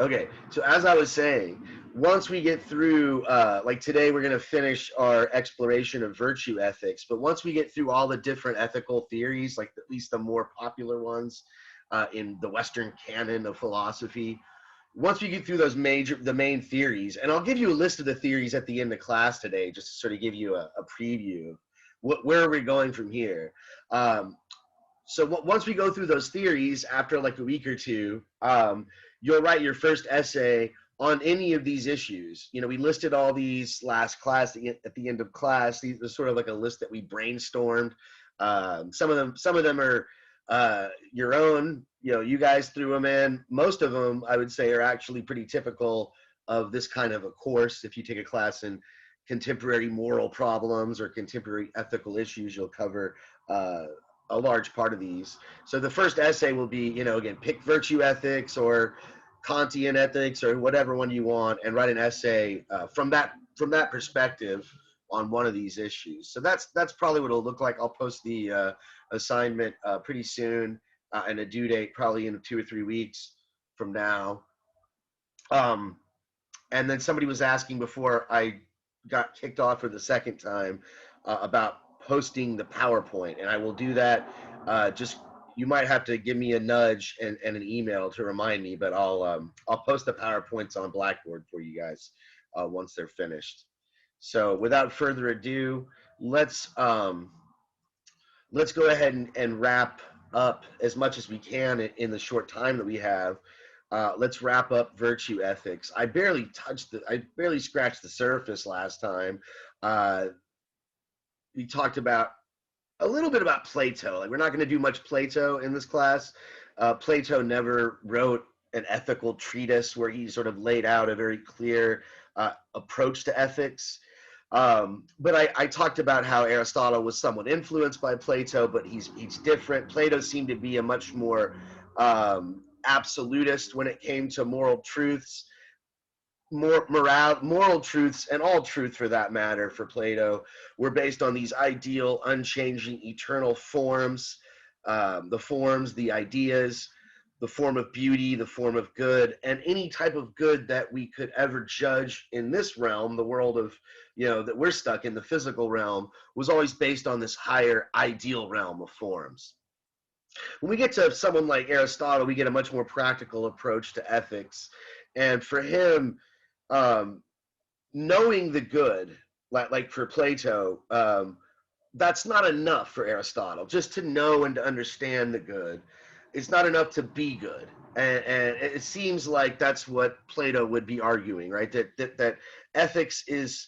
Okay, so as I was saying, once we get through, like today, we're going to finish our exploration of virtue ethics. But once we get through all the different ethical theories, like at least the more popular ones in the Western canon of philosophy, once we get through the main theories, and I'll give you a list of the theories at the end of class today, just to sort of give you a preview. Where are we going from here? So once we go through those theories, after like a week or two, you'll write your first essay on any of these issues. You know, we listed all these last class at the end of class. These are sort of like a list that we brainstormed. Some of them are your own. You know, you guys threw them in. Most of them, I would say, are actually pretty typical of this kind of a course. If you take a class in contemporary moral problems or contemporary ethical issues, you'll cover a large part of these. So the first essay will be, you know, again, pick virtue ethics or Kantian ethics or whatever one you want, and write an essay from that perspective on one of these issues. So that's probably what it'll look like. I'll post the assignment pretty soon, and a due date probably in 2 or 3 weeks from now. And then somebody was asking before I got kicked off for the second time about posting the PowerPoint, and I will do that. Just you might have to give me a nudge and an email to remind me, but I'll post the PowerPoints on Blackboard for you guys once they're finished. So without further ado, let's go ahead and wrap up as much as we can in the short time that we have. Let's wrap up virtue ethics. I barely scratched the surface last time. We talked about a little bit about Plato. Like, we're not going to do much Plato in this class. Plato never wrote an ethical treatise where he sort of laid out a very clear approach to ethics. But I talked about how Aristotle was somewhat influenced by Plato, but he's different. Plato seemed to be a much more absolutist when it came to moral truths. Moral truths, and all truth for that matter, for Plato, were based on these ideal, unchanging, eternal forms. The forms, the ideas, the form of beauty, the form of good, and any type of good that we could ever judge in this realm, the world of, you know, that we're stuck in, the physical realm, was always based on this higher ideal realm of forms. When we get to someone like Aristotle, we get a much more practical approach to ethics. And for him, knowing the good, like for Plato, that's not enough for Aristotle. Just to know and to understand the good, it's not enough to be good. And it seems like that's what Plato would be arguing, right? That ethics is,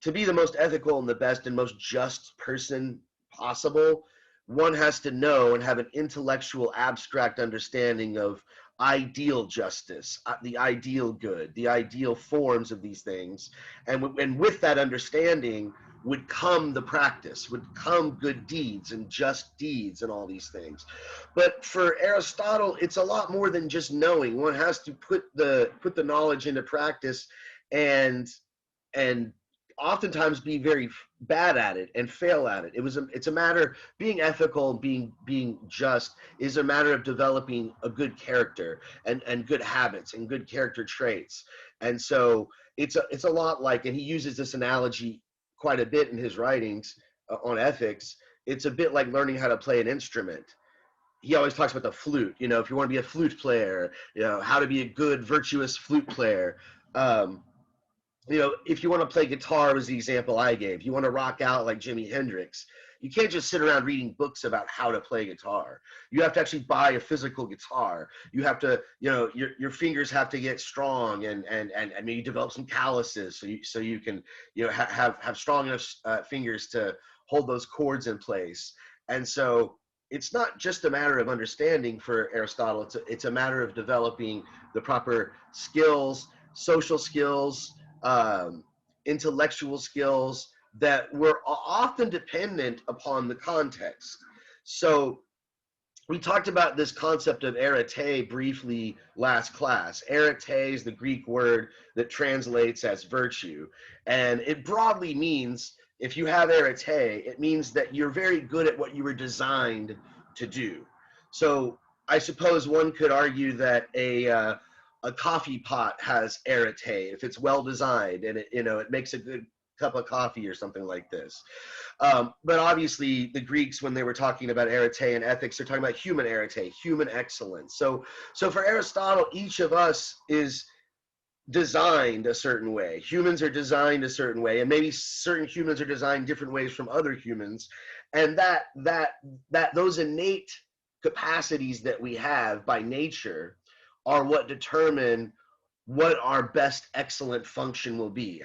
to be the most ethical and the best and most just person possible, one has to know and have an intellectual, abstract understanding of ideal justice, the ideal good, the ideal forms of these things. And with that understanding would come the practice, would come good deeds and just deeds and all these things. But for Aristotle, it's a lot more than just knowing. One has to put the knowledge into practice, and oftentimes be very bad at it and fail at it. It's a matter, being ethical, being just is a matter of developing a good character and good habits and good character traits. And so it's a lot like, and he uses this analogy quite a bit in his writings on ethics. It's a bit like learning how to play an instrument. He always talks about the flute. You know, if you want to be a flute player, you know, how to be a good, virtuous flute player. You know, if you want to play guitar, was the example I gave. You want to rock out like Jimi Hendrix. You can't just sit around reading books about how to play guitar. You have to actually buy a physical guitar. You have to, you know, your fingers have to get strong, and maybe develop some calluses so you can, you know, have strong enough fingers to hold those chords in place. And so it's not just a matter of understanding for Aristotle. It's a matter of developing the proper skills, social skills, intellectual skills that were often dependent upon the context. So we talked about this concept of arete briefly last class. Arete is the Greek word that translates as virtue. And it broadly means, if you have arete, it means that you're very good at what you were designed to do. So I suppose one could argue that a a coffee pot has arete if it's well designed and it makes a good cup of coffee or something like this. But obviously the Greeks, when they were talking about arete and ethics, they're talking about human arete, human excellence. So for Aristotle, each of us is designed a certain way. Humans are designed a certain way, and maybe certain humans are designed different ways from other humans, and that those innate capacities that we have by nature are what determine what our best excellent function will be.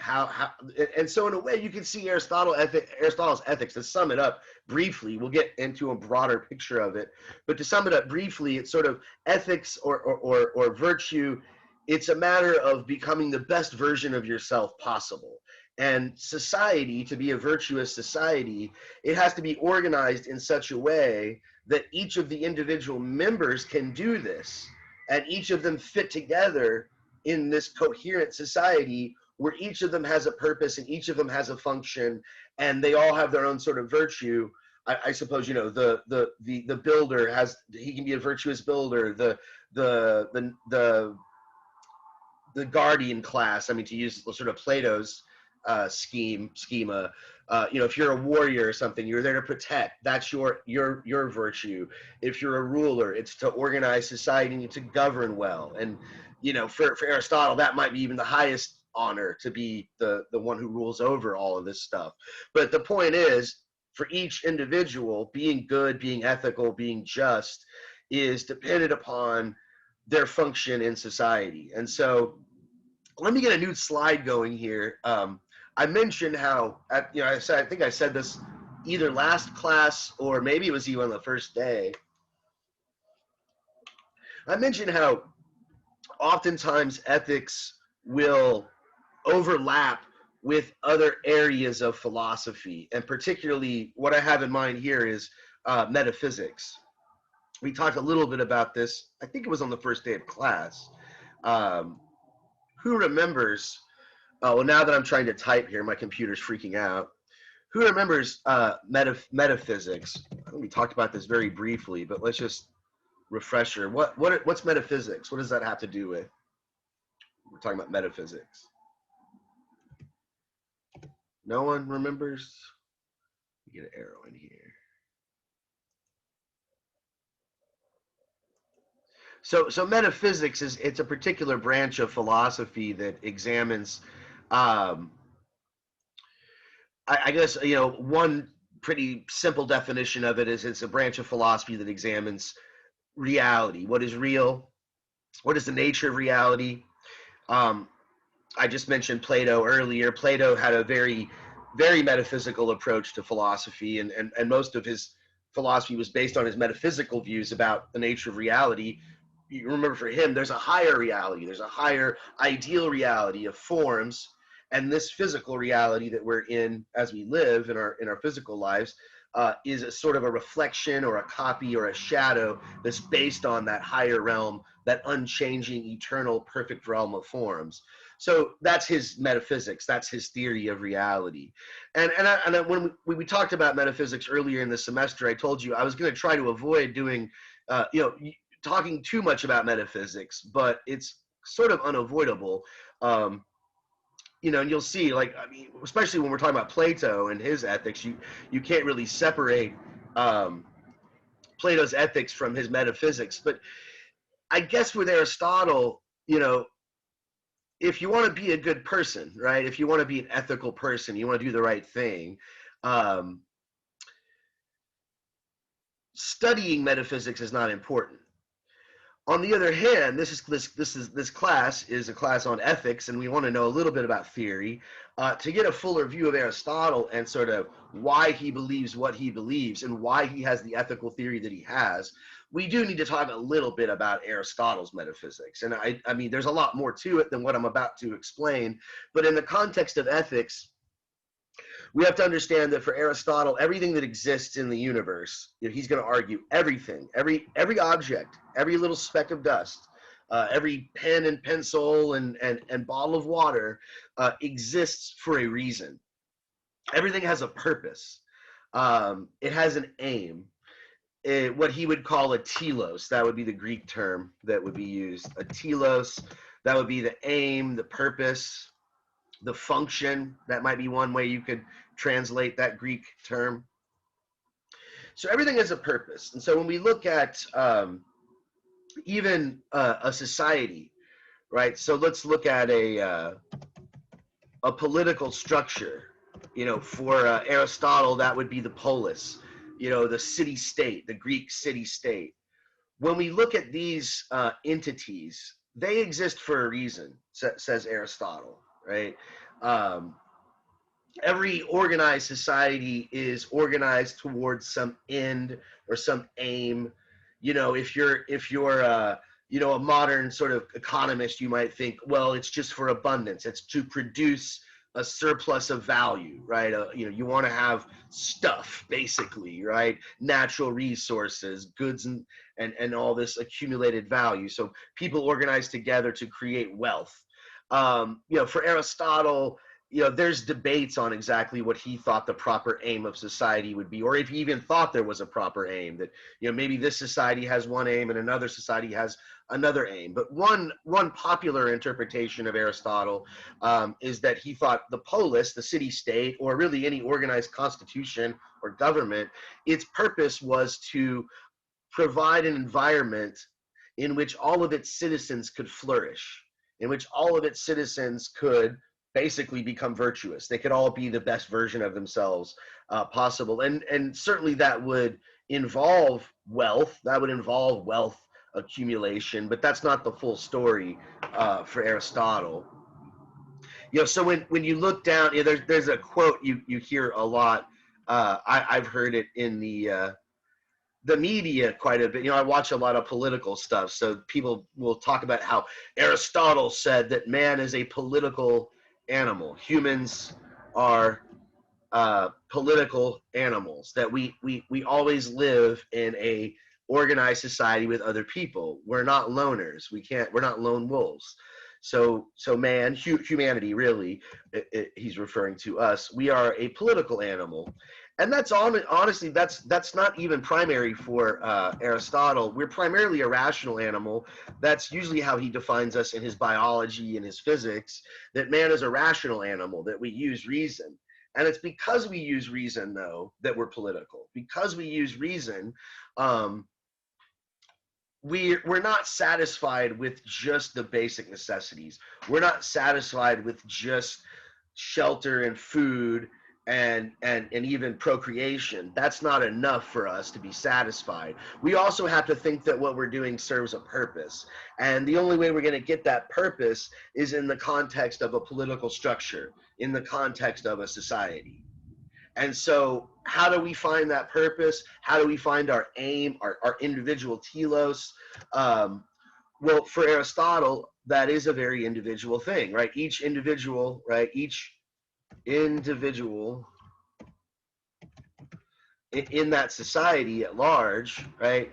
And so in a way you can see Aristotle's ethics, to sum it up briefly. We'll get into a broader picture of it, but to sum it up briefly, it's sort of ethics or virtue. It's a matter of becoming the best version of yourself possible. And society, to be a virtuous society, it has to be organized in such a way that each of the individual members can do this, and each of them fit together in this coherent society where each of them has a purpose and each of them has a function, and they all have their own sort of virtue. I suppose, the builder he can be a virtuous builder. The guardian class, I mean, to use sort of Plato's schema, if you're a warrior or something, you're there to protect. That's your virtue. If you're a ruler, it's to organize society and to govern well. And for Aristotle, that might be even the highest honor, to be the one who rules over all of this stuff. But the point is, for each individual, being good, being ethical, being just is dependent upon their function in society. And so let me get a new slide going here. I mentioned how, I think I said this either last class or maybe it was even on the first day. I mentioned how oftentimes ethics will overlap with other areas of philosophy, and particularly what I have in mind here is metaphysics. We talked a little bit about this. I think it was on the first day of class. Who remembers? Well, now that I'm trying to type here, my computer's freaking out. Who remembers metaphysics? I think we talked about this very briefly, but let's just refresher. What's metaphysics? What does that have to do with? We're talking about metaphysics. No one remembers? Get an arrow in here. So metaphysics it's a particular branch of philosophy that examines, I guess, one pretty simple definition of it is it's a branch of philosophy that examines reality. What is real? What is the nature of reality? I just mentioned Plato earlier. Plato had a very, very metaphysical approach to philosophy, and most of his philosophy was based on his metaphysical views about the nature of reality. You remember, for him, there's a higher reality. There's a higher ideal reality of forms, and this physical reality that we're in as we live in our physical lives is a sort of a reflection or a copy or a shadow that's based on that higher realm, that unchanging, eternal, perfect realm of forms. So that's his metaphysics. That's his theory of reality. And when we talked about metaphysics earlier in the semester, I told you I was going to try to avoid doing, talking too much about metaphysics, but it's sort of unavoidable. And you'll see, especially when we're talking about Plato and his ethics, you can't really separate Plato's ethics from his metaphysics. But I guess with Aristotle, if you want to be a good person, right? If you want to be an ethical person, you want to do the right thing. Studying metaphysics is not important. On the other hand, this class is a class on ethics, and we want to know a little bit about theory to get a fuller view of Aristotle and sort of why he believes what he believes and why he has the ethical theory that he has. We do need to talk a little bit about Aristotle's metaphysics, and I mean, there's a lot more to it than what I'm about to explain. But in the context of ethics, we have to understand that for Aristotle, everything that exists in the universe, he's going to argue everything, every object, every little speck of dust, every pen and pencil and bottle of water exists for a reason. Everything has a purpose. It has an aim. What he would call a telos, that would be the Greek term that would be used. A telos, That would be the aim, the purpose, the function. That might be one way you could translate that Greek term. So everything has a purpose. And so when we look at even a society, right? So let's look at a political structure. You know, for Aristotle, that would be the polis, you know, the city-state, the Greek city-state. When we look at these entities, they exist for a reason, says Aristotle, right? Every organized society is organized towards some end or some aim. You know, if you're you know, a modern sort of economist, you might think, well, it's just for abundance. It's to produce a surplus of value, right? You know, you want to have stuff, basically, right? Natural resources, goods, and all this accumulated value. So people organize together to create wealth. You know, for Aristotle, you know, there's debates on exactly what he thought the proper aim of society would be, or if he even thought there was a proper aim, that, you know, maybe this society has one aim and another society has another aim. But one popular interpretation of Aristotle is that he thought the polis, the city-state, or really any organized constitution or government, its purpose was to provide an environment in which all of its citizens could flourish, in which all of its citizens could basically become virtuous. They could all be the best version of themselves possible. And certainly that would involve wealth. That would involve wealth accumulation, but that's not the full story for Aristotle. You know, so when you look down, you know, there's a quote you hear a lot. I've heard it in the media quite a bit. You know, I watch a lot of political stuff, so people will talk about how Aristotle said that man is a political animal. Humans are political animals, that we always live in a organized society with other people. We're not loners. We're not lone wolves. So man, humanity, really, he's referring to us. We are a political animal. And that's honestly, that's not even primary for Aristotle. We're primarily a rational animal. That's usually how he defines us in his biology and his physics, that man is a rational animal, that we use reason. And it's because we use reason, though, that we're political. Because we use reason, we're not satisfied with just the basic necessities. We're not satisfied with just shelter and food and even procreation. That's not enough for us to be satisfied. We also have to think that what we're doing serves a purpose. And the only way we're going to get that purpose is in the context of a political structure, in the context of a society. And so how do we find that purpose? How do we find our aim, our individual telos? Well, for Aristotle, that is a very individual thing, right? Each individual, right? Each individual in that society at large, right?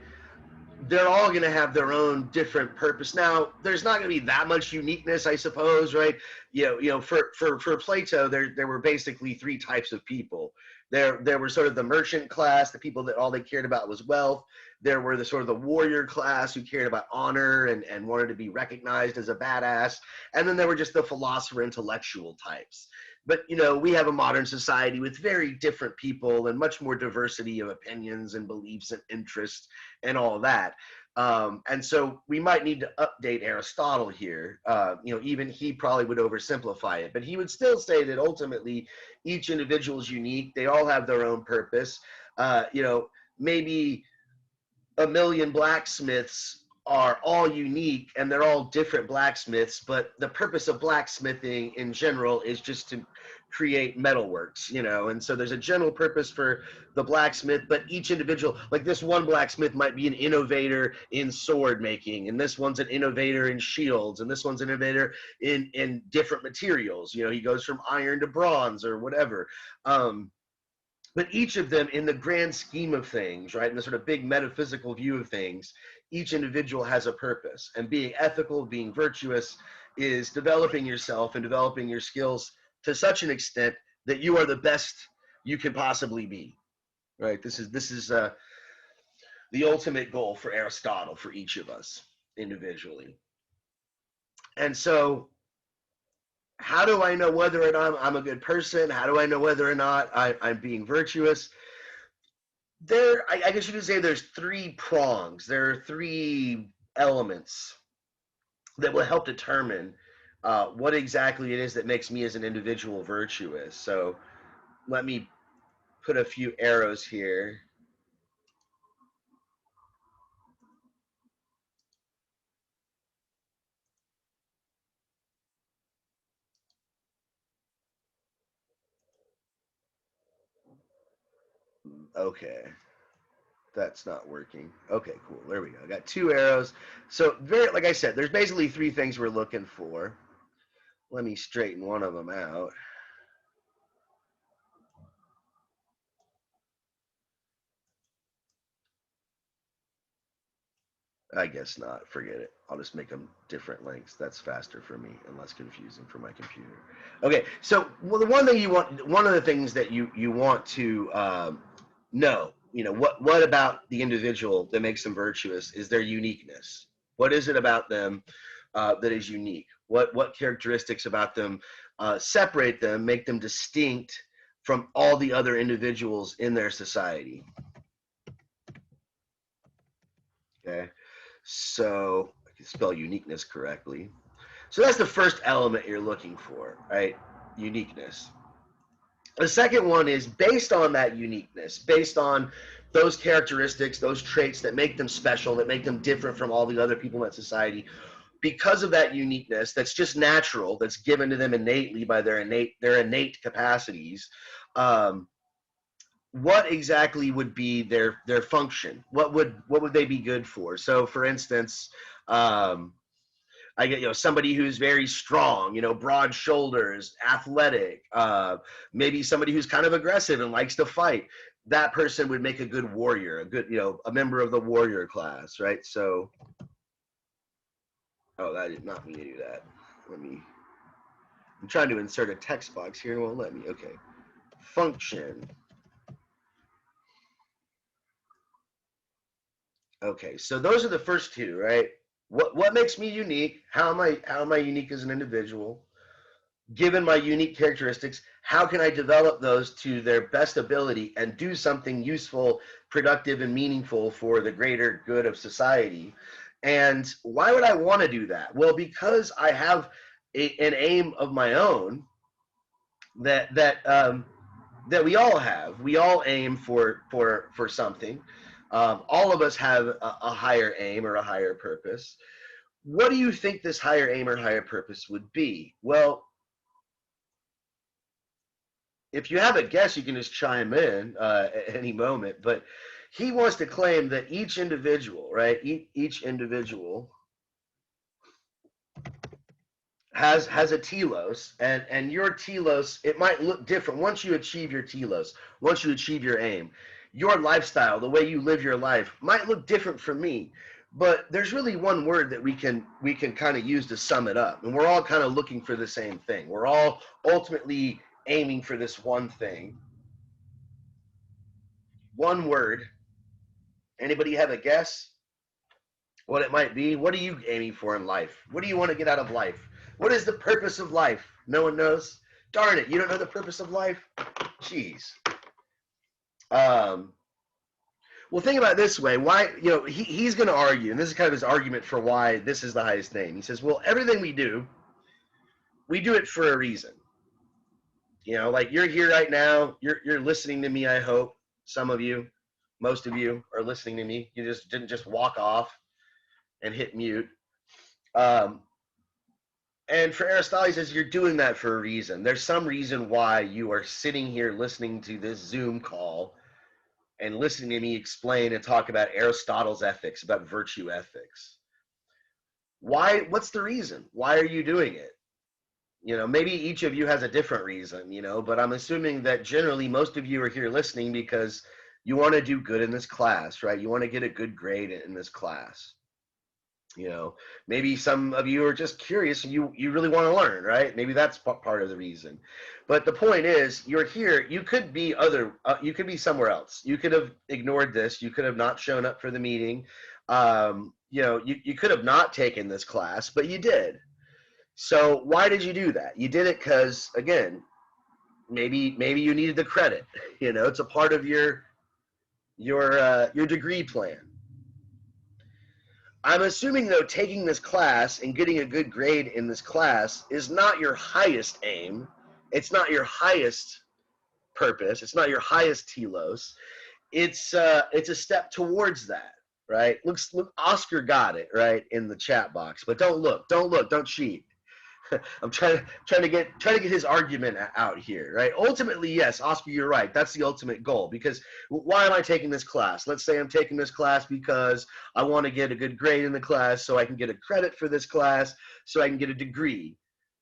They're all going to have their own different purpose. Now, there's not going to be that much uniqueness, I suppose, right? You know, for Plato, there were basically three types of people. There were sort of the merchant class, the people that all they cared about was wealth. There were the sort of the warrior class who cared about honor and wanted to be recognized as a badass. And then there were just the philosopher intellectual types. But, you know, we have a modern society with very different people and much more diversity of opinions and beliefs and interests and all that. And so we might need to update Aristotle here. You know, even he probably would oversimplify it, but he would still say that ultimately each individual is unique. They all have their own purpose. You know, maybe a million blacksmiths are all unique and they're all different blacksmiths, but the purpose of blacksmithing in general is just to create metalworks, you know. And so there's a general purpose for the blacksmith, but each individual, like this one blacksmith might be an innovator in sword making, and this one's an innovator in shields, and this one's an innovator in different materials. You know, he goes from iron to bronze or whatever. But each of them, in the grand scheme of things, right, in the sort of big metaphysical view of things, each individual has a purpose. And being ethical, being virtuous, is developing yourself and developing your skills to such an extent that you are the best you can possibly be, right? This is the ultimate goal for Aristotle, for each of us individually. And so how do I know whether or not I'm a good person? How do I know whether or not I'm being virtuous? I guess you could say there's three prongs. There are three elements that will help determine what exactly it is that makes me as an individual virtuous. So let me put a few arrows here. Okay, that's not working. Okay, cool. There we go. I got two arrows. So very, like I said, there's basically three things we're looking for. Let me straighten one of them out. I guess not. Forget it. I'll just make them different lengths. That's faster for me and less confusing for my computer. Okay, so well, the one thing you want, one of the things that you want to know, what about the individual that makes them virtuous is their uniqueness. What is it about them that is unique? What characteristics about them separate them, make them distinct from all the other individuals in their society? Okay. So I can spell uniqueness correctly. So that's the first element you're looking for, right? Uniqueness. The second one is based on that uniqueness, based on those characteristics, those traits that make them special, that make them different from all the other people in that society. Because of that uniqueness, that's just natural, that's given to them innately by their innate capacities. What exactly would be their function? What would they be good for? So, for instance, I get somebody who's very strong, broad shoulders, athletic, maybe somebody who's kind of aggressive and likes to fight. That person would make a good warrior, a good a member of the warrior class, right? So, oh, I did not mean to do that. I'm trying to insert a text box here. It won't let me. Okay, function. Okay, so those are the first two, right? What makes me unique? How am I unique as an individual? Given my unique characteristics, how can I develop those to their best ability and do something useful, productive, and meaningful for the greater good of society? And why would I want to do that? Well, because I have an aim of my own that we all have. We all aim for something. All of us have a higher aim or a higher purpose. What do you think this higher aim or higher purpose would be? Well, if you have a guess, you can just chime in at any moment. But he wants to claim that each individual, right? Each individual has a telos, and your telos, it might look different once you achieve your telos, once you achieve your aim. Your lifestyle, the way you live your life, might look different from me. But there's really one word that we can kind of use to sum it up, and we're all kind of looking for the same thing. We're all ultimately aiming for this one thing. One word. Anybody have a guess what it might be? What are you aiming for in life? What do you want to get out of life? What is the purpose of life? No one knows. Darn it, you don't know the purpose of life? Jeez. Um, well, think about it this way. Why, he's going to argue, and this is kind of his argument for why this is the highest name. He says, well, everything we do it for a reason. Like you're here right now, you're listening to me, I hope. Some of you, most of you are listening to me. You just didn't just walk off and hit mute. And for Aristotle, he says you're doing that for a reason. There's some reason why you are sitting here listening to this Zoom call and listening to me explain and talk about Aristotle's ethics, about virtue ethics. Why? What's the reason? Why are you doing it? Maybe each of you has a different reason, but I'm assuming that generally most of you are here listening because you want to do good in this class, right? You want to get a good grade in this class. Maybe some of you are just curious and you really want to learn, right? Maybe that's part of the reason. But the point is, you're here. You could be you could be somewhere else. You could have ignored this. You could have not shown up for the meeting. You could have not taken this class, but you did. So why did you do that? You did it because, again, maybe you needed the credit. You know, it's a part of your degree plan. I'm assuming, though, taking this class and getting a good grade in this class is not your highest aim. It's not your highest purpose. It's not your highest telos. It's a step towards that, right? Look, Oscar got it right in the chat box, but don't cheat. I'm trying to get his argument out here, right? Ultimately, yes, Oscar, you're right. That's the ultimate goal. Because why am I taking this class? Let's say I'm taking this class because I want to get a good grade in the class, so I can get a credit for this class, so I can get a degree.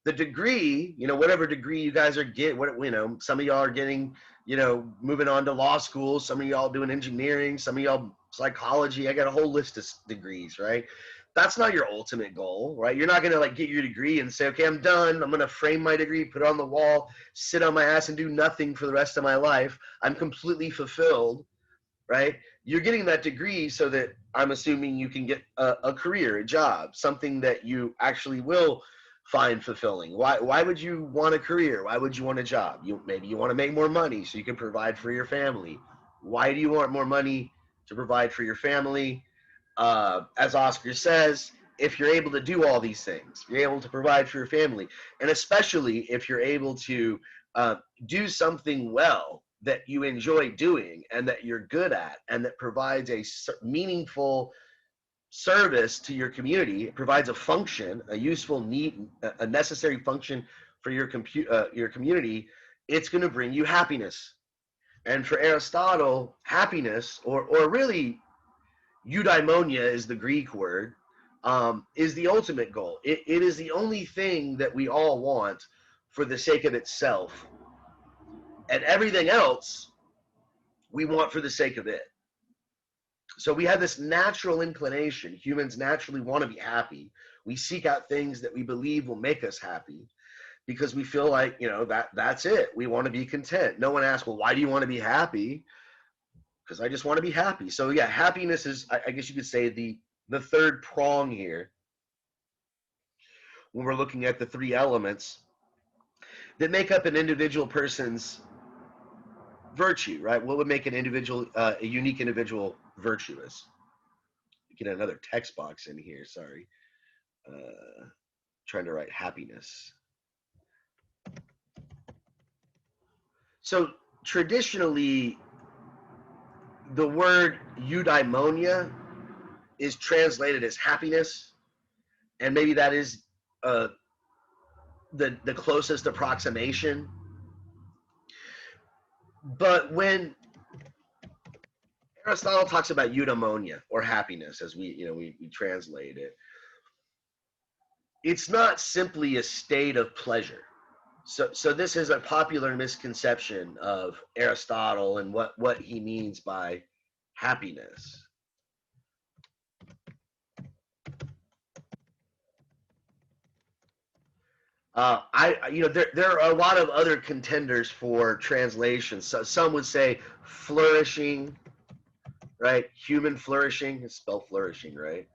The degree, you know, whatever degree you guys are getting, some of y'all are getting, moving on to law school. Some of y'all doing engineering. Some of y'all psychology. I got a whole list of degrees, right? That's not your ultimate goal, right? You're not gonna get your degree and say, okay, I'm done. I'm gonna frame my degree, put it on the wall, sit on my ass and do nothing for the rest of my life. I'm completely fulfilled, right? You're getting that degree so that, I'm assuming, you can get a career, a job, something that you actually will find fulfilling. Why would you want a career? Why would you want a job? Maybe you want to make more money so you can provide for your family. Why do you want more money to provide for your family? As Oscar says, if you're able to do all these things, you're able to provide for your family, and especially if you're able to do something well that you enjoy doing and that you're good at and that provides a meaningful service to your community, it provides a function, a useful need, a necessary function for your community, it's going to bring you happiness. And for Aristotle, happiness, or really eudaimonia is the Greek word, is the ultimate goal. It is the only thing that we all want for the sake of itself. And everything else we want for the sake of it. So we have this natural inclination. Humans naturally want to be happy. We seek out things that we believe will make us happy because we feel like, that's it. We want to be content. No one asks, well, why do you want to be happy? Because I just want to be happy. So yeah, happiness is, I guess you could say, the third prong here when we're looking at the three elements that make up an individual person's virtue, right? What would make an individual, a unique individual, virtuous? Get another text box in here, sorry. Trying to write happiness. So traditionally, the word eudaimonia is translated as happiness, and maybe that is the closest approximation. But when Aristotle talks about eudaimonia, or happiness, as we translate it, it's not simply a state of pleasure. So this is a popular misconception of Aristotle and what he means by happiness. There are a lot of other contenders for translations. So some would say flourishing, right? Human flourishing, it's spelled flourishing, right?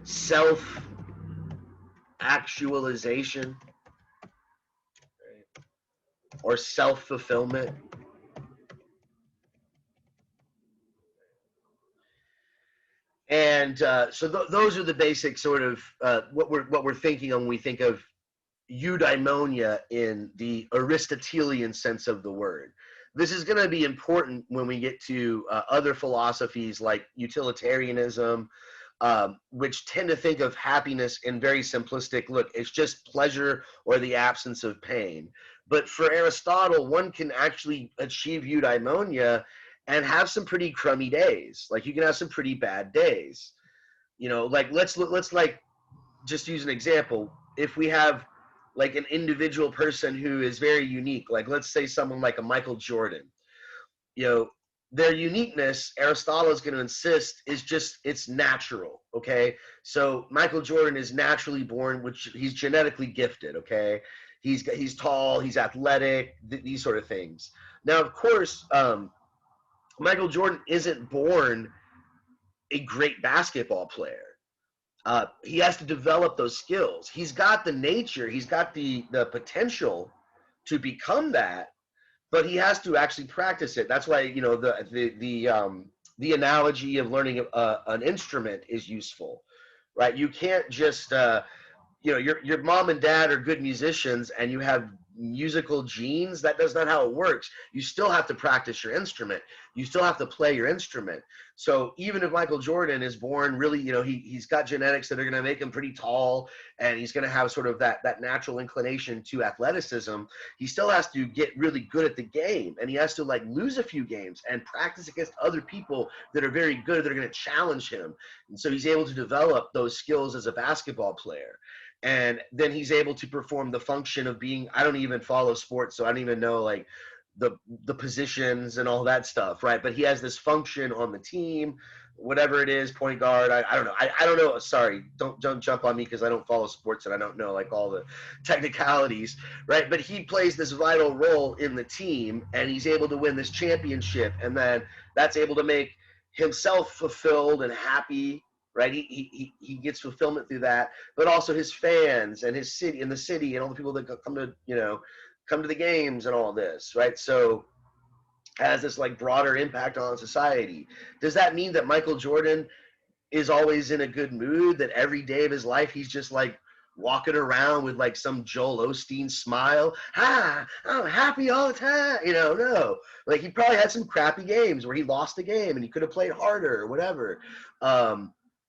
Self-actualization, right? Or self-fulfillment. And so those are the basic sort of what we're thinking of when we think of eudaimonia in the Aristotelian sense of the word. This is going to be important when we get to other philosophies like utilitarianism, which tend to think of happiness in very simplistic, look, it's just pleasure or the absence of pain. But for Aristotle, one can actually achieve eudaimonia and have some pretty crummy days. Like you can have some pretty bad days. Like let's like just use an example. If we have like an individual person who is very unique, like let's say someone like a Michael Jordan, their uniqueness, Aristotle is going to insist, it's natural, okay? So Michael Jordan is naturally born, which he's genetically gifted, okay? He's tall, he's athletic, these sort of things. Now, of course, Michael Jordan isn't born a great basketball player. He has to develop those skills. He's got the nature, he's got the potential to become that, but he has to actually practice it. That's why, you know, the analogy of learning an instrument is useful, right? You can't just you know, your mom and dad are good musicians and you have musical genes. That does not how it works. You still have to practice your instrument. You still have to play your instrument. So even if Michael Jordan is born really, you know, he's got genetics that are going to make him pretty tall, and he's going to have sort of that natural inclination to athleticism, he still has to get really good at the game, and he has to like lose a few games and practice against other people that are very good, that are going to challenge him. And so he's able to develop those skills as a basketball player. And then he's able to perform the function of being, I don't even follow sports, so I don't even know like the positions and all that stuff, right? But he has this function on the team, whatever it is, point guard. I don't know. I don't know. Sorry, don't jump on me because I don't follow sports and I don't know like all the technicalities, right? But he plays this vital role in the team, and he's able to win this championship, and then that's able to make himself fulfilled and happy, right? He gets fulfillment through that, but also his fans and his city and the city and all the people that come to, you know, come to the games and all this, right? So has this like broader impact on society. Does that mean that Michael Jordan is always in a good mood, that every day of his life he's just like walking around with like some Joel Osteen smile? I'm happy all the time. You know, no. Like he probably had some crappy games where he lost a game and he could have played harder or whatever.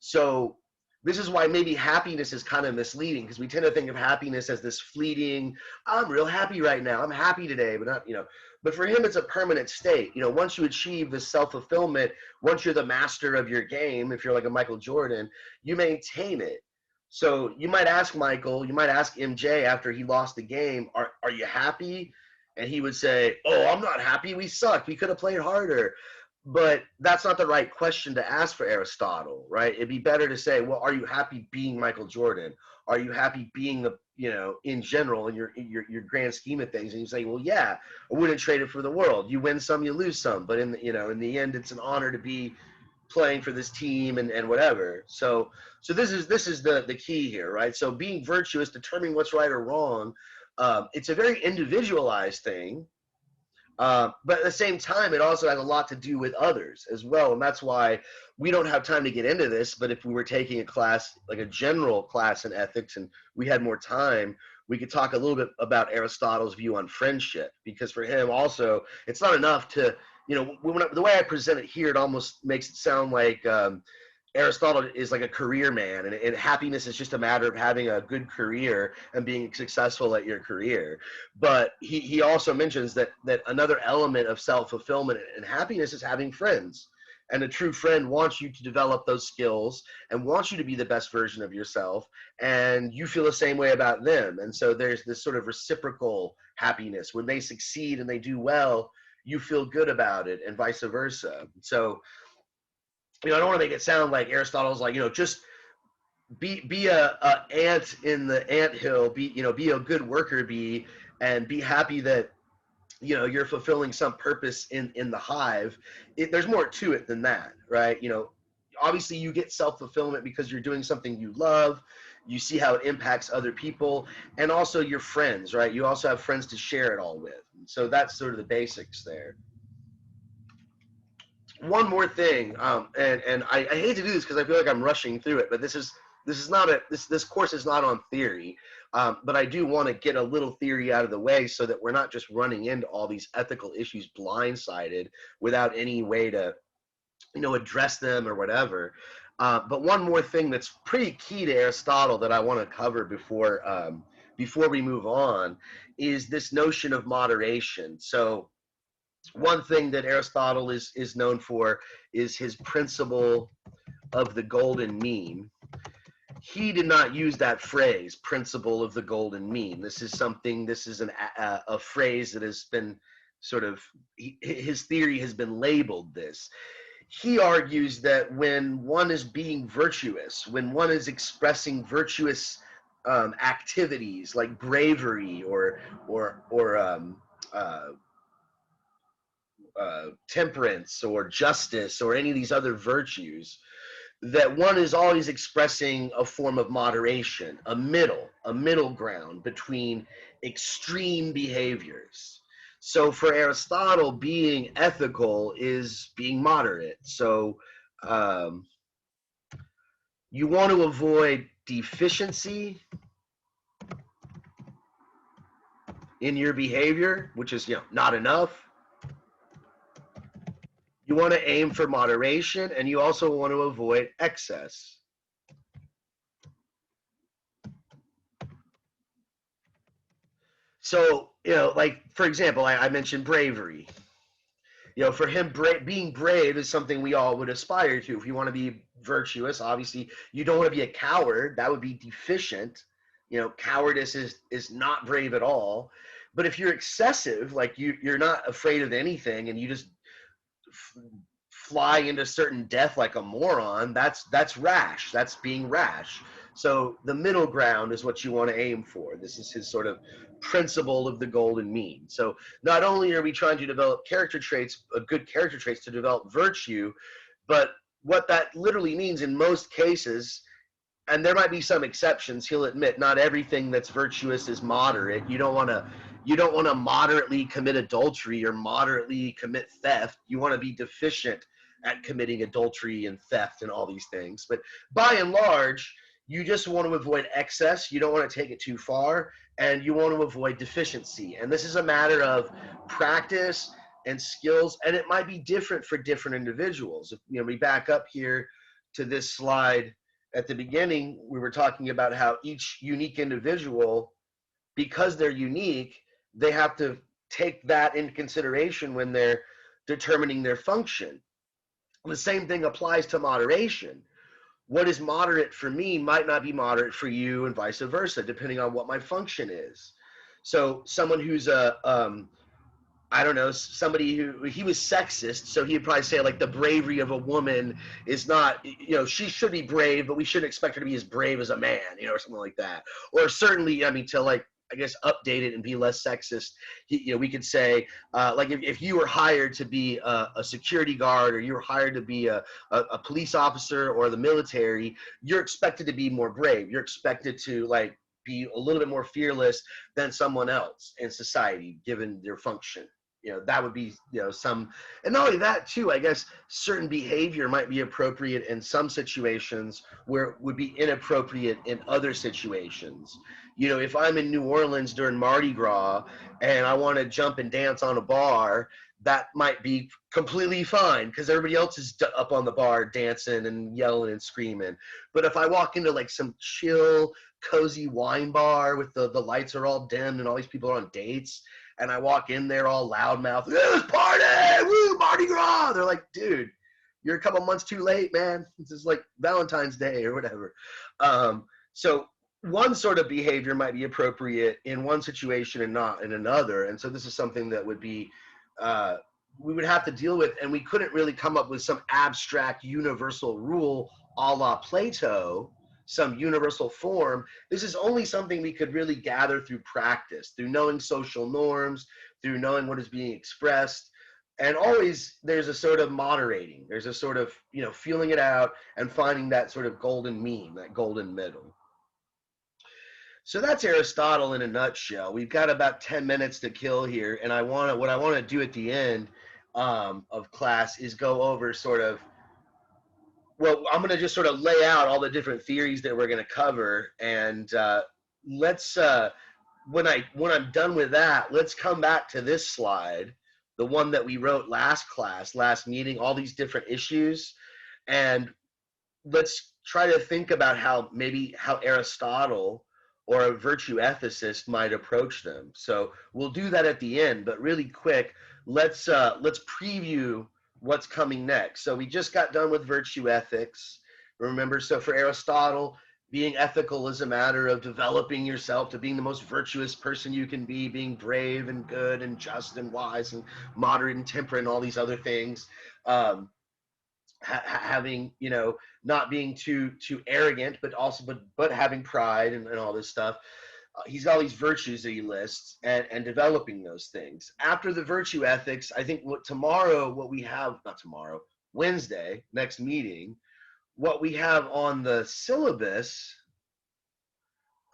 So this is why maybe happiness is kind of misleading, because we tend to think of happiness as this fleeting, I'm real happy right now, I'm happy today, but not, you know, but for him it's a permanent state. You know, once you achieve this self-fulfillment, once you're the master of your game, if you're like a Michael Jordan, you maintain it. So you might ask Michael, you might ask MJ after he lost the game, are you happy? And he would say, oh, I'm not happy, we sucked, we could have played harder. But that's not the right question to ask for Aristotle, right? It'd be better to say, well, are you happy being Michael Jordan? Are you happy being the, you know, in general, in your grand scheme of things? And you say, well, yeah, I wouldn't trade it for the world. You win some, you lose some, but in the, you know, in the end, it's an honor to be playing for this team and whatever. So this is the key here, right? So being virtuous, determining what's right or wrong, it's a very individualized thing. But at the same time, it also has a lot to do with others as well. And that's why we don't have time to get into this. But if we were taking a class, like a general class in ethics, and we had more time, we could talk a little bit about Aristotle's view on friendship. Because for him also, it's not enough to, you know, the way I present it here, it almost makes it sound like Aristotle is like a career man, and happiness is just a matter of having a good career and being successful at your career. But he also mentions that another element of self-fulfillment and happiness is having friends. And a true friend wants you to develop those skills and wants you to be the best version of yourself, and you feel the same way about them. And so there's this sort of reciprocal happiness. When they succeed and they do well, you feel good about it, and vice versa. So, you know, I don't want to make it sound like Aristotle's like, you know, just be a ant in the ant hill, be a good worker bee, and be happy that, you know, you're fulfilling some purpose in the hive. There's more to it than that, right? You know, obviously you get self-fulfillment because you're doing something you love, you see how it impacts other people, and also your friends, right? You also have friends to share it all with. So that's sort of the basics there. One more thing, and I hate to do this because I feel like I'm rushing through it, but this is not this course is not on theory, but I do want to get a little theory out of the way so that we're not just running into all these ethical issues blindsided without any way to, you know, address them or whatever. But one more thing that's pretty key to Aristotle that I want to cover before we move on is this notion of moderation. So one thing that Aristotle is known for is his principle of the golden mean. He did not use that phrase, principle of the golden mean. This is a phrase that has been sort of, his theory has been labeled this. He argues that when one is being virtuous, when one is expressing virtuous activities like bravery or temperance or justice or any of these other virtues, that one is always expressing a form of moderation, a middle ground between extreme behaviors. So for Aristotle, being ethical is being moderate. So um, you want to avoid deficiency in your behavior, which is not enough. You want to aim for moderation, and you also want to avoid excess. So, like, for example, I mentioned bravery. For him, being brave is something we all would aspire to. If you want to be virtuous, obviously, you don't want to be a coward. That would be deficient. Cowardice is not brave at all. But if you're excessive, like you're not afraid of anything, and you just fly into certain death like a moron, that's rash. That's being rash. So the middle ground is what you want to aim for. This is his sort of principle of the golden mean. So not only are we trying to develop character traits, good character traits to develop virtue, but what that literally means in most cases, and there might be some exceptions, he'll admit not everything that's virtuous is moderate. You don't want to moderately commit adultery or moderately commit theft. You want to be deficient at committing adultery and theft and all these things. But by and large, you just want to avoid excess. You don't want to take it too far, and you want to avoid deficiency. And this is a matter of practice and skills, and it might be different for different individuals. If we back up here to this slide at the beginning, we were talking about how each unique individual, because they're unique, they have to take that into consideration when they're determining their function. The same thing applies to moderation. What is moderate for me might not be moderate for you, and vice versa, depending on what my function is. So someone who's I don't know, somebody who he was sexist, so he'd probably say like the bravery of a woman is not, she should be brave, but we shouldn't expect her to be as brave as a man, or something like that. Or certainly, I mean, to like, I guess, update it and be less sexist, we could say, like if you were hired to be a security guard, or you were hired to be a police officer or the military, you're expected to be more brave. You're expected to like be a little bit more fearless than someone else in society, given their function. That would be, some, and not only that too, I guess certain behavior might be appropriate in some situations where it would be inappropriate in other situations. If I'm in New Orleans during Mardi Gras and I want to jump and dance on a bar, that might be completely fine because everybody else is up on the bar dancing and yelling and screaming. But if I walk into like some chill, cozy wine bar with the lights are all dimmed and all these people are on dates, and I walk in there all loudmouth, let's party, woo, Mardi Gras. They're like, dude, you're a couple months too late, man. This is like Valentine's Day or whatever. So one sort of behavior might be appropriate in one situation and not in another. And so this is something that would be, we would have to deal with, and we couldn't really come up with some abstract universal rule a la Plato, some universal form. This is only something we could really gather through practice, through knowing social norms, through knowing what is being expressed. And always there's a sort of moderating, there's a sort of, feeling it out and finding that sort of golden mean, that golden middle. So that's Aristotle in a nutshell. We've got about 10 minutes to kill here, and what I want to do at the end of class is go over sort of, well, I'm going to just sort of lay out all the different theories that we're going to cover, and let's when I'm done with that, let's come back to this slide, the one that we wrote last class, last meeting, all these different issues, and let's try to think about how Aristotle or a virtue ethicist might approach them. So we'll do that at the end, but really quick, let's preview what's coming next. So we just got done with virtue ethics. Remember, so for Aristotle, being ethical is a matter of developing yourself to being the most virtuous person you can be, being brave and good and just and wise and moderate and temperate and all these other things. Having, not being too arrogant, but also but having pride and all this stuff. He's got all these virtues that he lists, and developing those things. After the virtue ethics, I think Wednesday, next meeting, what we have on the syllabus,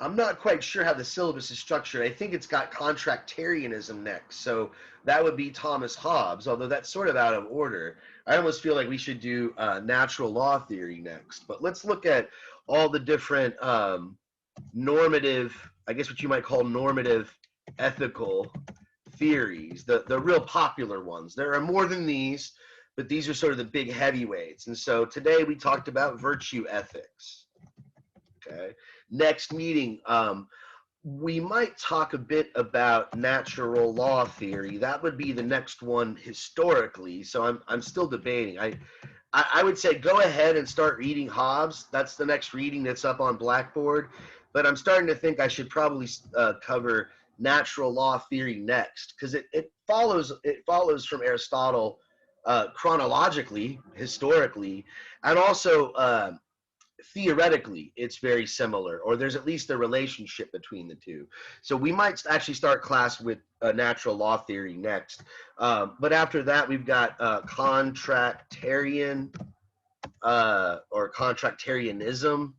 I'm not quite sure how the syllabus is structured. I think it's got contractarianism next. So that would be Thomas Hobbes, although that's sort of out of order. I almost feel like we should do natural law theory next. But let's look at all the different normative, I guess what you might call normative ethical theories, the real popular ones. There are more than these, but these are sort of the big heavyweights. And so today we talked about virtue ethics. Okay. Next meeting, we might talk a bit about natural law theory. That would be the next one historically. So I'm still debating. I would say go ahead and start reading Hobbes. That's the next reading that's up on Blackboard. But I'm starting to think I should probably cover natural law theory next, because it follows from Aristotle chronologically, historically, and also theoretically it's very similar, or there's at least a relationship between the two. So we might actually start class with natural law theory next, but after that we've got contractarian or contractarianism.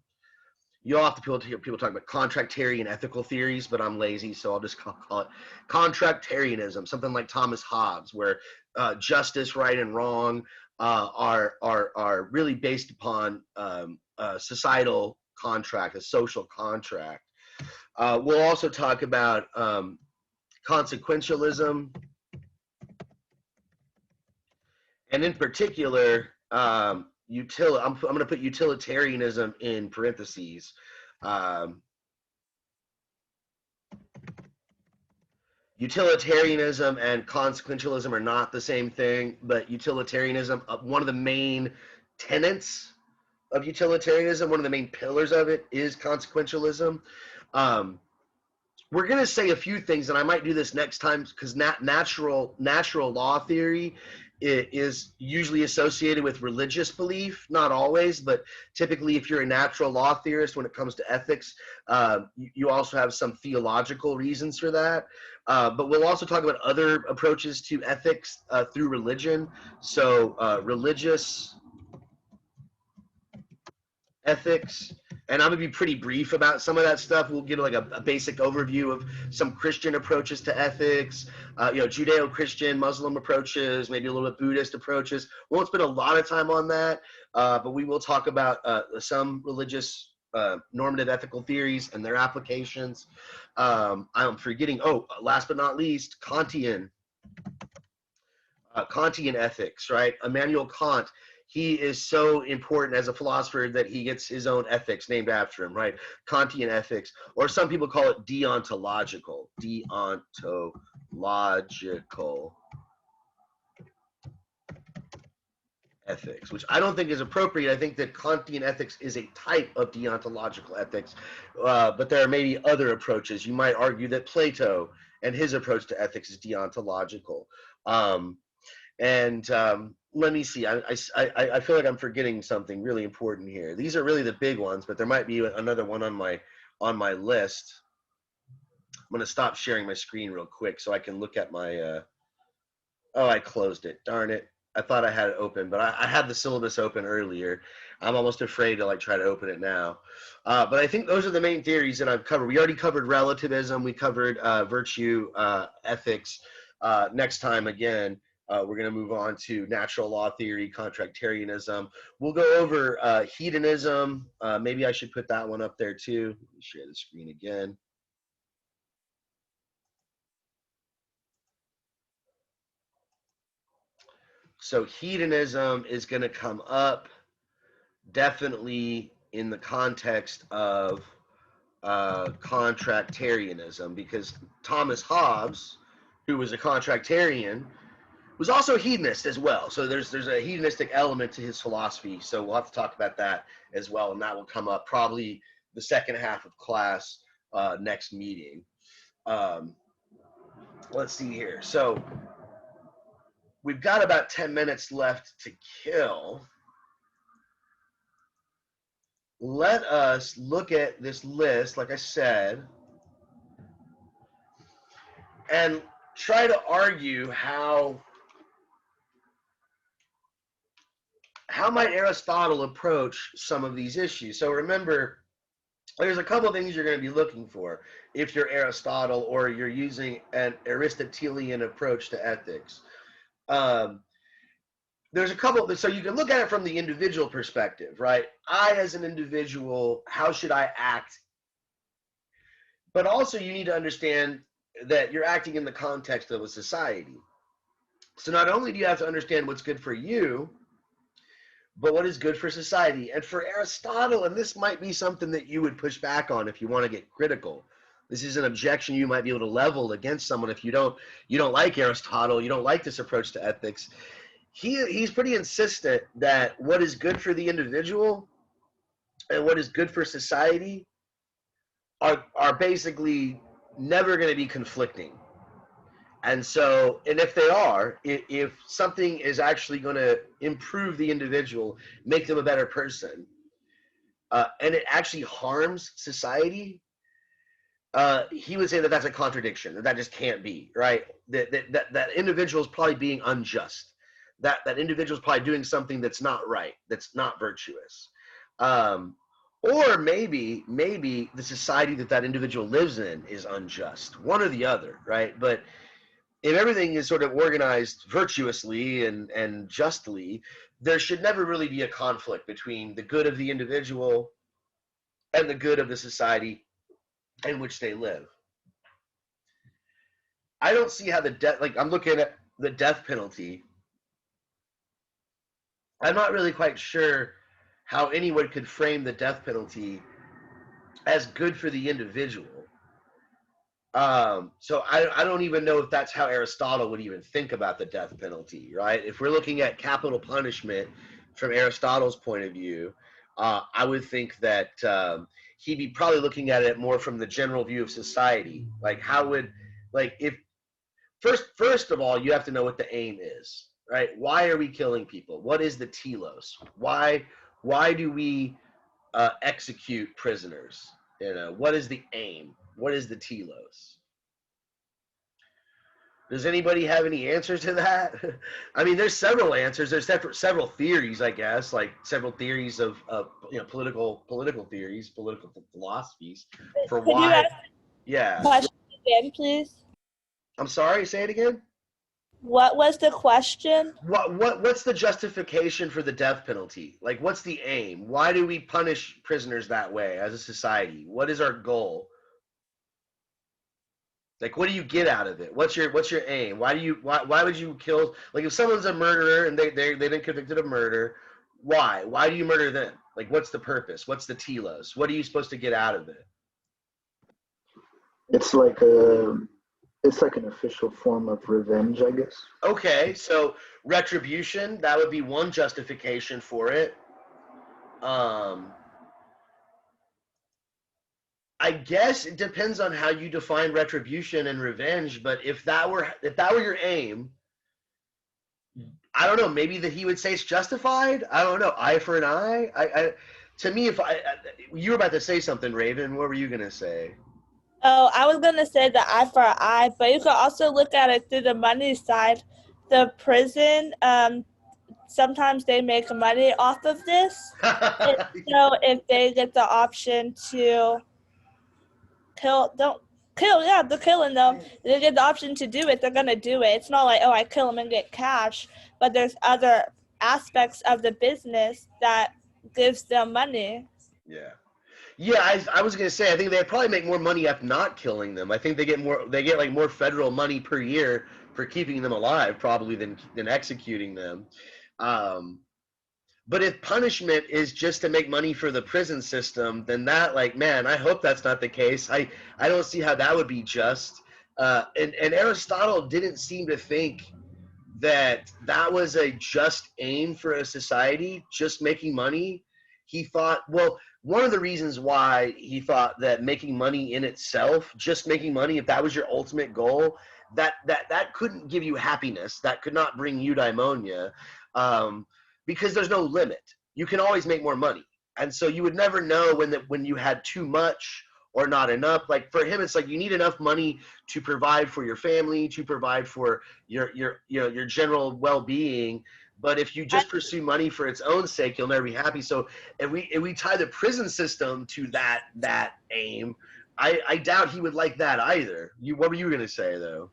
You'll have to hear people talk about contractarian ethical theories, but I'm lazy, so I'll just call it contractarianism, something like Thomas Hobbes, where justice, right and wrong are really based upon societal contract, a social contract. We'll also talk about consequentialism, and in particular, I'm going to put utilitarianism in parentheses. Utilitarianism and consequentialism are not the same thing, but utilitarianism, one of the main tenets of utilitarianism, one of the main pillars of it is consequentialism. We're going to say a few things, and I might do this next time, because natural law theory is usually associated with religious belief. Not always, but typically if you're a natural law theorist when it comes to ethics, you also have some theological reasons for that. But we'll also talk about other approaches to ethics through religion. So religious ethics, and I'm gonna be pretty brief about some of that stuff. We'll get like a basic overview of some Christian approaches to ethics, Judeo-Christian, Muslim approaches, maybe a little bit Buddhist approaches. We won't spend a lot of time on that, but we will talk about some religious normative ethical theories and their applications. I'm forgetting, last but not least, Kantian ethics, right? Immanuel Kant. He is so important as a philosopher that he gets his own ethics named after him, right? Kantian ethics, or some people call it deontological ethics, which I don't think is appropriate. I think that Kantian ethics is a type of deontological ethics, but there are maybe other approaches. You might argue that Plato and his approach to ethics is deontological. Let me see. I feel like I'm forgetting something really important here. These are really the big ones, but there might be another one on my list. I'm going to stop sharing my screen real quick so I can look at my. I closed it. Darn it! I thought I had it open, but I had the syllabus open earlier. I'm almost afraid to try to open it now. But I think those are the main theories that I've covered. We already covered relativism. We covered virtue ethics. Next time again. We're going to move on to natural law theory, contractarianism. We'll go over hedonism. Maybe I should put that one up there too. Let me share the screen again. So hedonism is going to come up definitely in the context of contractarianism, because Thomas Hobbes, who was a contractarian, was also a hedonist as well. So there's a hedonistic element to his philosophy. So we'll have to talk about that as well, and that will come up probably the second half of class next meeting. Let's see here. So we've got about 10 minutes left to kill. Let us look at this list, like I said, and try to argue how how might Aristotle approach some of these issues? So remember, there's a couple of things you're going to be looking for if you're Aristotle or you're using an Aristotelian approach to ethics. Um, there's a couple, so you can look at it from the individual perspective, right? I, as an individual, how should I act? But also, you need to understand that you're acting in the context of a society. So not only do you have to understand what's good for you, but what is good for society. And for Aristotle, and this might be something that you would push back on if you want to get critical. This is an objection you might be able to level against someone if you don't like Aristotle, you don't like this approach to ethics. He's pretty insistent that what is good for the individual and what is good for society are basically never going to be conflicting. And so, and if they are, if something is actually going to improve the individual, make them a better person, and it actually harms society, he would say that that's a contradiction. That just can't be, right? That individual is probably being unjust. That individual is probably doing something that's not right, that's not virtuous. Or maybe the society that individual lives in is unjust. One or the other, right? But if everything is sort of organized virtuously and justly, there should never really be a conflict between the good of the individual and the good of the society in which they live. I don't see how I'm looking at the death penalty. I'm not really quite sure how anyone could frame the death penalty as good for the individual. So I don't even know if that's how Aristotle would even think about the death penalty, right? If we're looking at capital punishment from Aristotle's point of view, I would think that he'd be probably looking at it more from the general view of society. Like if first of all, you have to know what the aim is, right? Why are we killing people? What is the telos? Why do we execute prisoners? What is the aim? What is the telos? Does anybody have any answers to that? I mean, there's several answers. There's several theories, I guess, like several theories of political theories, political philosophies for Could why. you ask Yeah. the question again, please? I'm sorry. Say it again. What was the question? What's the justification for the death penalty? Like, what's the aim? Why do we punish prisoners that way as a society? What is our goal? Like, what do you get out of it? What's your aim? Why would you kill? Like, if someone's a murderer and they've been convicted of murder, why do you murder them? Like, what's the purpose? What's the telos? What are you supposed to get out of it? It's like an official form of revenge, I guess. Okay, so retribution, that would be one justification for it. I guess it depends on how you define retribution and revenge, but if that were your aim, I don't know, maybe that he would say it's justified. I don't know, eye for an eye. To me, you were about to say something, Raven. What were you gonna say? Oh, I was going to say the eye for an eye, but you could also look at it through the money side. The prison, sometimes they make money off of this. So if they get the option to they're killing them. They get the option to do it, they're going to do it. It's not like, oh, I kill them and get cash, but there's other aspects of the business that gives them money. Yeah. Yeah, I was gonna say I think they probably make more money after not killing them. I think they get like more federal money per year for keeping them alive probably than executing them. But if punishment is just to make money for the prison system, then that, like, man, I hope that's not the case. I don't see how that would be just. And Aristotle didn't seem to think that was a just aim for a society, just making money. He thought, well, one of the reasons why he thought that making money in itself, just making money, if that was your ultimate goal, that couldn't give you happiness. That could not bring eudaimonia, because there's no limit. You can always make more money. And so you would never know when you had too much or not enough. Like, for him, it's like you need enough money to provide for your family, to provide for your general well-being, But if you just pursue money for its own sake, you'll never be happy. So if we tie the prison system to that aim, I doubt he would like that either. What were you gonna say though?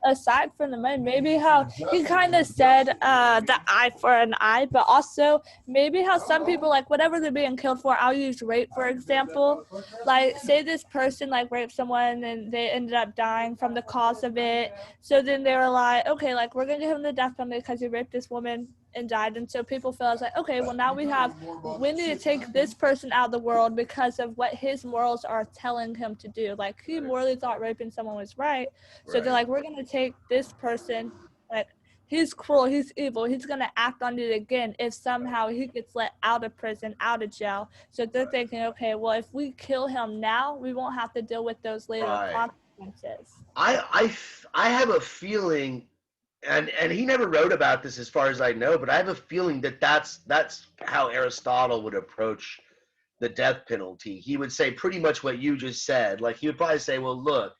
Aside from the money, maybe how he kind of said the eye for an eye, but also maybe how some people, like, whatever they're being killed for, I'll use rape for example. Like, say this person like raped someone and they ended up dying from the cause of it, so then they were like, okay, like, we're gonna give him the death penalty because he raped this woman and died. And so people feel it's like, okay, well, now we need to take this person out of the world because of what his morals are telling him to do. Like, he morally thought raping someone was right, so they're like, we're gonna take this person, like, he's cruel, he's evil, he's gonna act on it again if somehow he gets let out of prison, out of jail. So they're thinking, okay, well, if we kill him now, we won't have to deal with those later consequences. I have a feeling, and he never wrote about this as far as I know, but I have a feeling that that's how Aristotle would approach the death penalty. He would say pretty much what you just said. Like, he would probably say, well, look,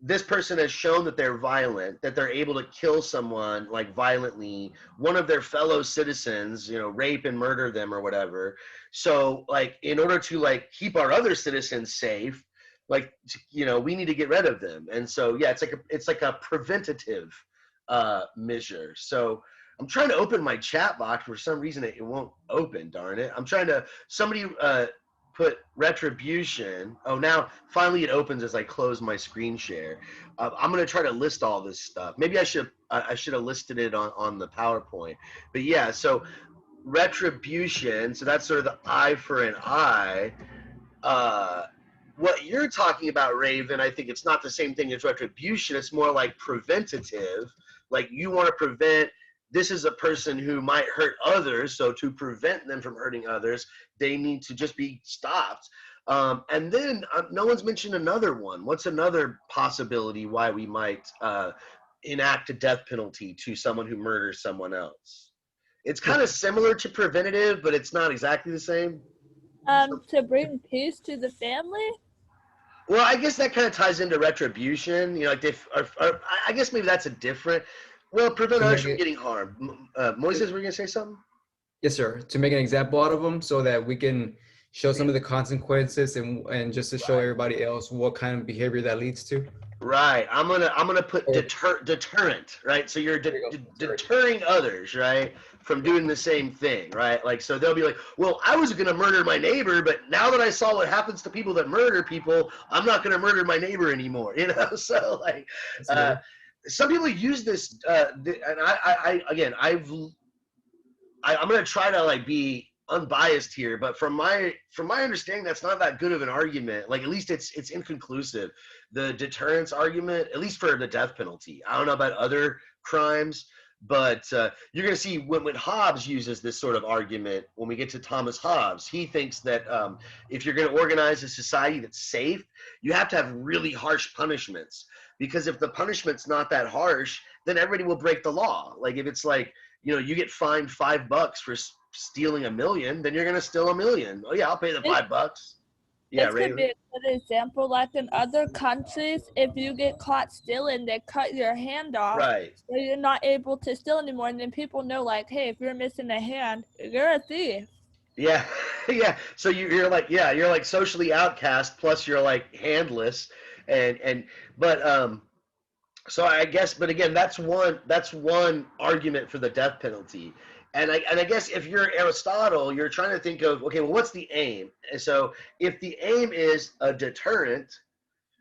this person has shown that they're violent, that they're able to kill someone, like, violently, one of their fellow citizens, you know, rape and murder them or whatever. So, like, in order to, like, keep our other citizens safe, like, you know, we need to get rid of them. And so, yeah, it's like a preventative measure. So I'm trying to open my chat box. For some reason it won't open, darn it. I'm trying to, somebody put retribution. Oh, now finally it opens as I close my screen share. I'm going to try to list all this stuff. Maybe I should have listed it on the PowerPoint. But yeah, so retribution, so that's sort of the eye for an eye. What you're talking about, Raven, I think it's not the same thing as retribution. It's more like preventative. Like, you want to prevent, this is a person who might hurt others, so to prevent them from hurting others, they need to just be stopped. And then no one's mentioned another one. What's another possibility why we might enact a death penalty to someone who murders someone else? It's kind of similar to preventative, but it's not exactly the same. To bring peace to the family? Well, I guess that kind of ties into retribution. You know, like I guess maybe that's a different. Well, prevent others from getting harmed. Moises, were you gonna say something? Yes, sir. To make an example out of them, so that we can show some of the consequences and just to show everybody else what kind of behavior that leads to. Right. I'm gonna put deterrent. Right. So you're deterring others, right, from doing the same thing, right? Like, so they'll be like, well, I was gonna murder my neighbor, but now that I saw what happens to people that murder people, I'm not gonna murder my neighbor anymore. You know. So, like, some people use this, and I'm gonna try to, like, be unbiased here, but from my understanding, that's not that good of an argument. Like, at least it's inconclusive. The deterrence argument, at least for the death penalty. I don't know about other crimes, but you're going to see when Hobbes uses this sort of argument, when we get to Thomas Hobbes, he thinks that if you're going to organize a society that's safe, you have to have really harsh punishments. Because if the punishment's not that harsh, then everybody will break the law. Like, if it's like, you know, you get fined $5 for stealing $1 million, then you're going to steal $1 million. Oh yeah, I'll pay the $5. Yeah, this could be a good example. Like, in other countries, if you get caught stealing, they cut your hand off. Right. So you're not able to steal anymore. And then people know, like, hey, if you're missing a hand, you're a thief. Yeah, yeah. So you're like, yeah, you're like socially outcast. Plus, you're like handless, but so I guess, but again, that's one argument for the death penalty. And I guess if you're Aristotle, you're trying to think of, okay, well, what's the aim? And so if the aim is a deterrent,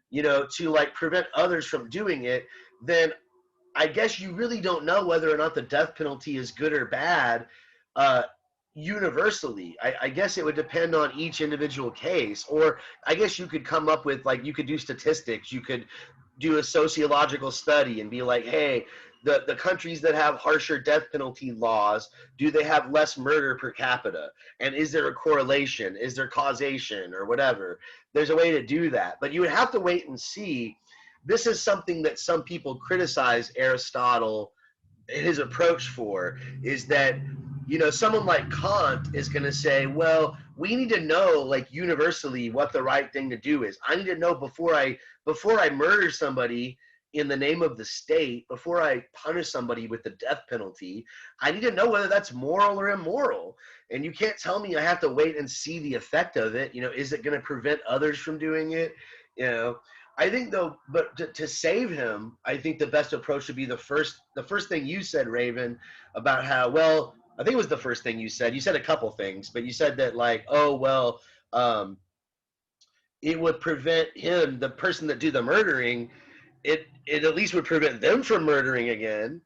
you know, to, like, prevent others from doing it, then I guess you really don't know whether or not the death penalty is good or bad universally. I guess it would depend on each individual case. Or I guess you could come up with, like, you could do statistics. You could do a sociological study and be like, hey, the countries that have harsher death penalty laws, do they have less murder per capita? And is there a correlation? Is there causation or whatever? There's a way to do that. But you would have to wait and see. This is something that some people criticize Aristotle, his approach for, is that, you know, someone like Kant is going to say, well, we need to know, like, universally what the right thing to do is. I need to know before I murder somebody, in the name of the state, before I punish somebody with the death penalty, I need to know whether that's moral or immoral. And you can't tell me I have to wait and see the effect of it. You know, is it going to prevent others from doing it? You know, I think though, but to save him, I think the best approach would be the first thing you said, Raven, about how, well, I think it was the first thing you said. You said a couple things, but you said that like, oh, well, it would prevent him, the person that do the murdering, it at least would prevent them from murdering again.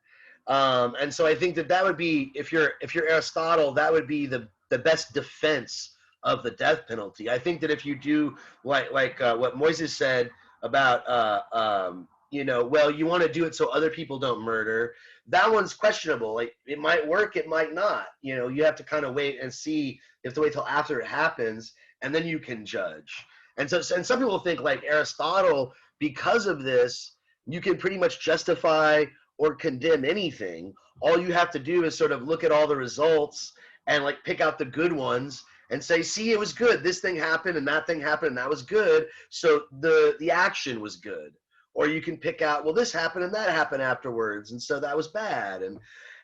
And so I think that would be, if you're Aristotle, that would be the best defense of the death penalty. I think that if you do like what Moises said about you know, well, you want to do it so other people don't murder, that one's questionable. Like, it might work, it might not. You know, you have to kind of wait and see. You have to wait till after it happens, and then you can judge. And so, and some people think like Aristotle, because of this, you can pretty much justify or condemn anything. All you have to do is sort of look at all the results and like pick out the good ones and say, see, it was good. This thing happened and that thing happened and that was good. So the action was good. Or you can pick out, well, this happened and that happened afterwards, and so that was bad.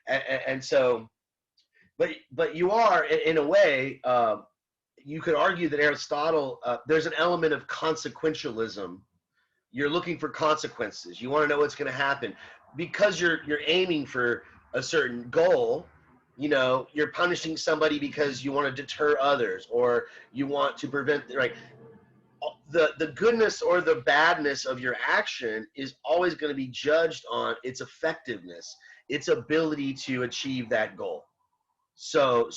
And so, but you are, in a way, you could argue that Aristotle, there's an element of consequentialism. You're looking for consequences. You want to know what's going to happen because you're aiming for a certain goal. You know, you're punishing somebody because you want to deter others, or you want to prevent, right? The goodness or the badness of your action is always going to be judged on its effectiveness, its ability to achieve that goal. So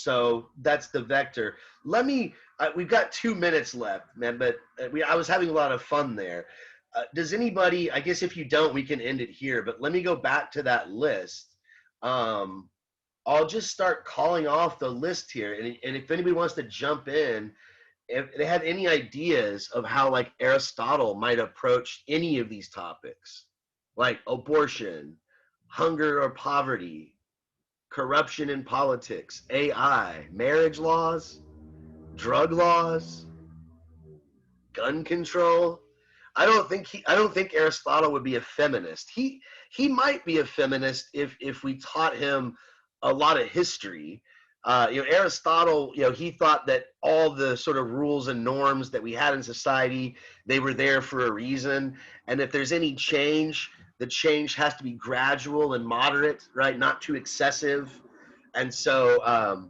that's the vector. We've got 2 minutes left, man, but I was having a lot of fun there. Does anybody, I guess if you don't, we can end it here, but let me go back to that list. I'll just start calling off the list here. And if anybody wants to jump in, if they have any ideas of how like Aristotle might approach any of these topics, like abortion, hunger or poverty, corruption in politics, AI, marriage laws, drug laws, gun control. I don't think Aristotle would be a feminist. He might be a feminist if we taught him a lot of history. You know, Aristotle, you know, he thought that all the sort of rules and norms that we had in society, they were there for a reason. And if there's any change, the change has to be gradual and moderate, right? Not too excessive. And so,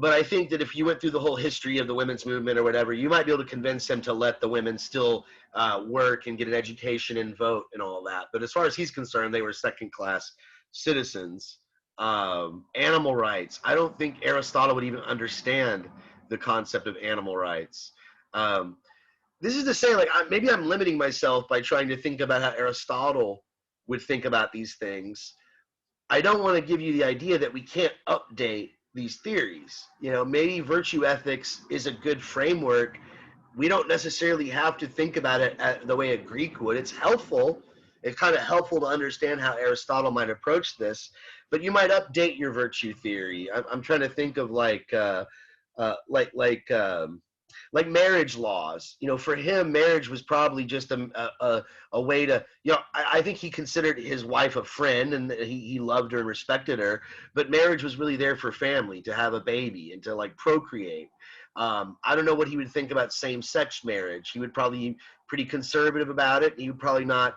but I think that if you went through the whole history of the women's movement or whatever, you might be able to convince him to let the women still work and get an education and vote and all that. But as far as he's concerned, they were second-class citizens. Animal rights. I don't think Aristotle would even understand the concept of animal rights. This is to say, like, maybe I'm limiting myself by trying to think about how Aristotle would think about these things. I don't want to give you the idea that we can't update these theories. You know, maybe virtue ethics is a good framework. We don't necessarily have to think about it the way a Greek would. It's helpful. It's kind of helpful to understand how Aristotle might approach this, but you might update your virtue theory. I'm trying to think of like marriage laws. You know, for him, marriage was probably just a way to, you know, I think he considered his wife a friend, and he loved her and respected her, but marriage was really there for family, to have a baby and to like procreate. I don't know what he would think about same-sex marriage. He would probably be pretty conservative about it. He would probably not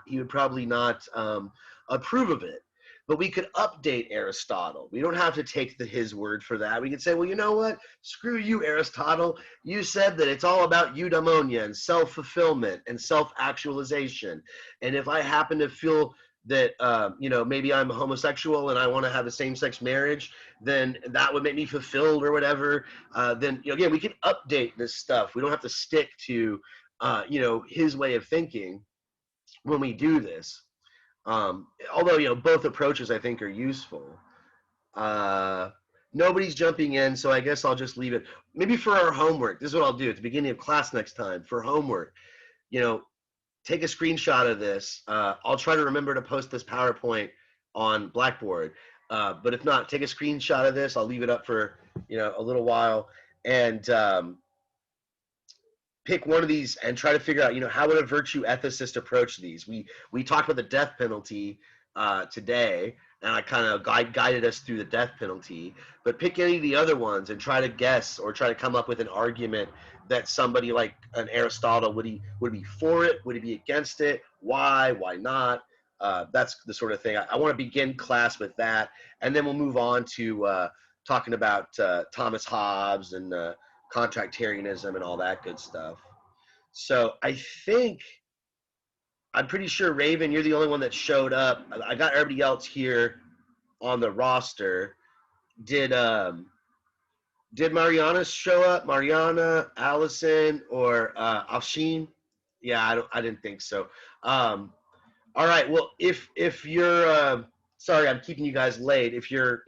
approve of it. But we could update Aristotle. We don't have to take his word for that. We could say, well, you know what? Screw you, Aristotle. You said that it's all about eudaimonia and self-fulfillment and self-actualization. And if I happen to feel that, you know, maybe I'm homosexual and I want to have a same-sex marriage, then that would make me fulfilled or whatever. Then, you know, again, we can update this stuff. We don't have to stick to, you know, his way of thinking when we do this. Although, you know, both approaches I think are useful. Nobody's jumping in, so I guess I'll just leave it. Maybe for our homework, this is what I'll do at the beginning of class next time. For homework, you know, take a screenshot of this. I'll try to remember to post this PowerPoint on Blackboard. But if not, take a screenshot of this. I'll leave it up for, you know, a little while. And pick one of these and try to figure out, how would a virtue ethicist approach these? We talked about the death penalty today, and I kind of guided us through the death penalty. But pick any of the other ones and try to guess or try to come up with an argument that somebody like an Aristotle would he be for it? Would he be against it? Why? Why not? That's the sort of thing. I want to begin class with that, and then we'll move on to talking about Thomas Hobbes and contractarianism and all that good stuff. So I'm pretty sure, Raven, you're the only one that showed up. I got everybody else here on the roster. Did Mariana show up? Mariana, Allison, or Afshin? Yeah, I didn't think so. All right. Well, if you're sorry, I'm keeping you guys late. If you're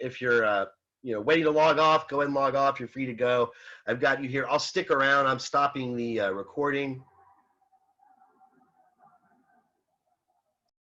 waiting to log off, go ahead and log off. You're free to go. I've got you here. I'll stick around. I'm stopping the recording